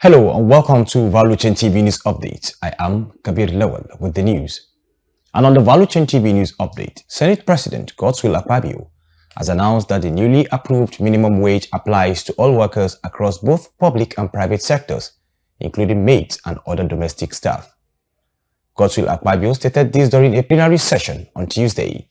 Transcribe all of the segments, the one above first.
Hello and welcome to Valuchen TV News Update. I am Kabir Lawal with the news. And on the Valuchen TV News Update, Senate President Godswill Akpabio has announced that the newly approved minimum wage applies to all workers across both public and private sectors, including maids and other domestic staff. Godswill Akpabio stated this during a plenary session on Tuesday.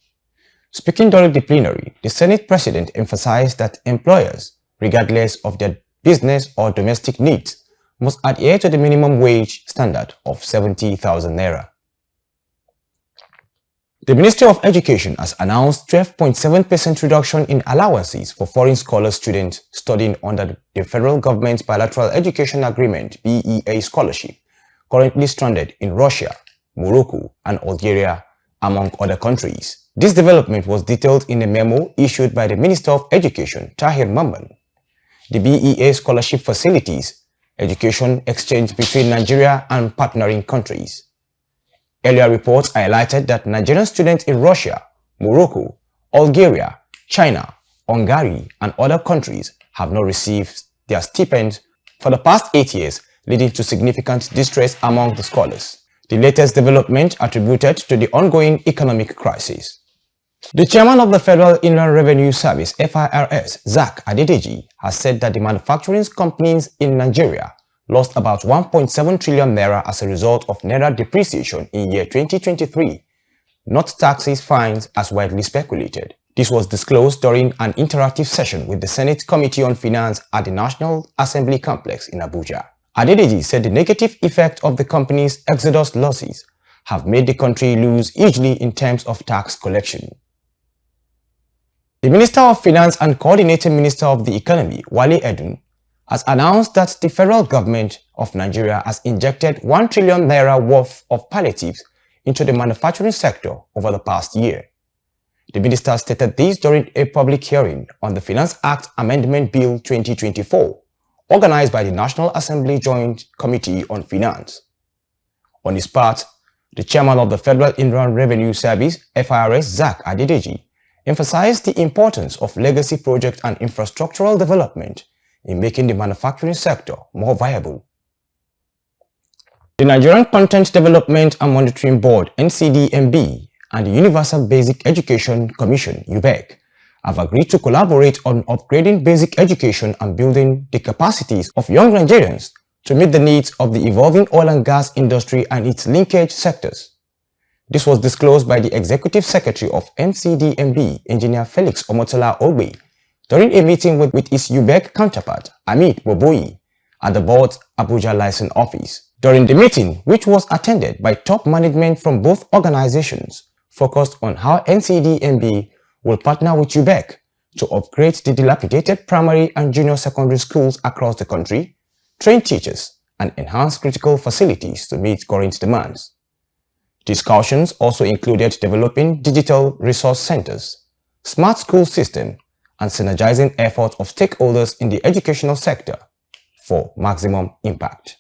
Speaking during the plenary, the Senate President emphasized that employers, regardless of their business or domestic needs, must adhere to the minimum wage standard of 70,000 naira. The Ministry of Education has announced 12.7% reduction in allowances for foreign scholar students studying under the federal government's Bilateral Education Agreement (BEA) scholarship, currently stranded in Russia, Morocco, and Algeria, among other countries. This development was detailed in a memo issued by the Minister of Education, Tahir Mamman. The BEA scholarship facilities education exchange between Nigeria and partnering countries. Earlier reports highlighted that Nigerian students in Russia, Morocco, Algeria, China, Hungary, and other countries have not received their stipends for the past 8 years, leading to significant distress among the scholars. The latest development attributed to the ongoing economic crisis. The chairman of the Federal Inland Revenue Service (FIRS), Zak Adedeji, has said that the manufacturing companies in Nigeria lost about 1.7 trillion naira as a result of naira depreciation in year 2023, not taxes, fines as widely speculated. This was disclosed during an interactive session with the Senate Committee on Finance at the National Assembly Complex in Abuja. Adedeji said the negative effect of the company's exodus losses have made the country lose hugely in terms of tax collection. The Minister of Finance and Coordinating Minister of the Economy, Wale Edun, has announced that the federal government of Nigeria has injected 1 trillion naira worth of palliatives into the manufacturing sector over the past year. The minister stated this during a public hearing on the Finance Act Amendment Bill 2024, organized by the National Assembly Joint Committee on Finance. On his part, the chairman of the Federal Inland Revenue Service, FIRS, Zak Adedeji, emphasized the importance of legacy projects and infrastructural development in making the manufacturing sector more viable. The Nigerian Content Development and Monitoring Board (NCDMB) and the Universal Basic Education Commission (UBEC) have agreed to collaborate on upgrading basic education and building the capacities of young Nigerians to meet the needs of the evolving oil and gas industry and its linkage sectors. This was disclosed by the Executive Secretary of NCDMB, Engineer Felix Omotola Ogbe, during a meeting with his UBEC counterpart, Amit Boboyi, at the board's Abuja license office. During the meeting, which was attended by top management from both organizations, focused on how NCDMB will partner with UBEC to upgrade the dilapidated primary and junior secondary schools across the country, train teachers, and enhance critical facilities to meet current demands. Discussions also included developing digital resource centers, smart school system, and synergizing efforts of stakeholders in the educational sector for maximum impact.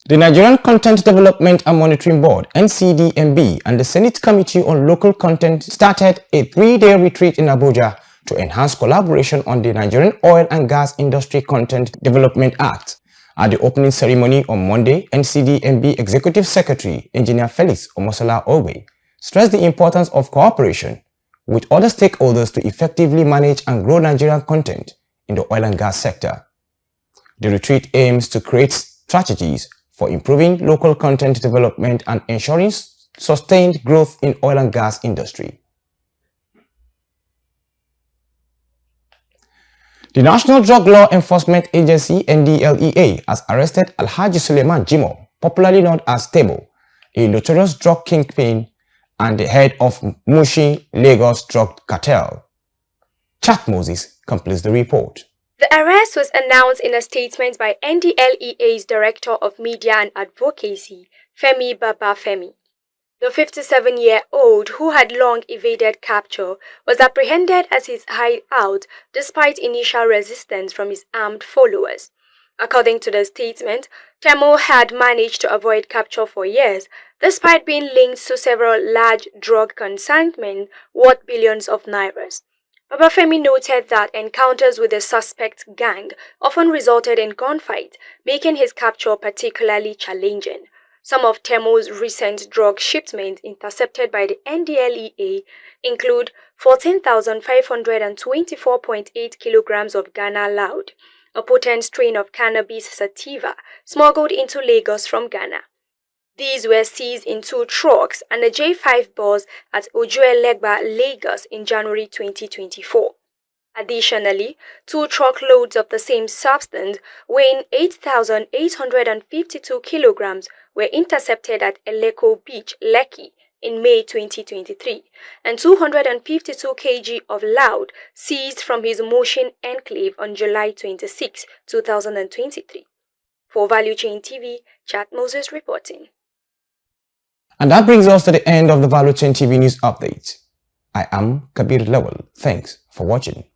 The Nigerian Content Development and Monitoring Board (NCDMB) and the Senate Committee on Local Content started a 3-day retreat in Abuja to enhance collaboration on the Nigerian Oil and Gas Industry Content Development Act. At the opening ceremony on Monday, NCDMB Executive Secretary Engineer Felix Omotola Ogbe stressed the importance of cooperation with other stakeholders to effectively manage and grow Nigerian content in the oil and gas sector. The retreat aims to create strategies for improving local content development and ensuring sustained growth in oil and gas industry. The National Drug Law Enforcement Agency (NDLEA) has arrested Alhaji Suleiman Jimo, popularly known as Tebo, a notorious drug kingpin and the head of Mushin Lagos Drug Cartel. Chat Moses completes the report. The arrest was announced in a statement by NDLEA's Director of Media and Advocacy, Femi Babafemi. The 57-year-old, who had long evaded capture, was apprehended at his hideout despite initial resistance from his armed followers. According to the statement, Temo had managed to avoid capture for years, despite being linked to several large drug consignments worth billions of nairas. Babafemi noted that encounters with the suspect gang often resulted in gunfights, making his capture particularly challenging. Some of Temo's recent drug shipments intercepted by the NDLEA include 14,524.8 kilograms of Ghana loud, a potent strain of cannabis sativa smuggled into Lagos from Ghana. These were seized in 2 trucks and a J5 bus at Ojuelegba, Lagos in January 2024. Additionally, 2 truckloads of the same substance, weighing 8,852 kilograms, were intercepted at Eleko Beach, Lekki, in May 2023, and 252 kg of loud seized from his Motion enclave on July 26, 2023. For Value Chain TV, Chat Moses reporting. And that brings us to the end of the Value Chain TV news update. I am Kabir Lawal. Thanks for watching.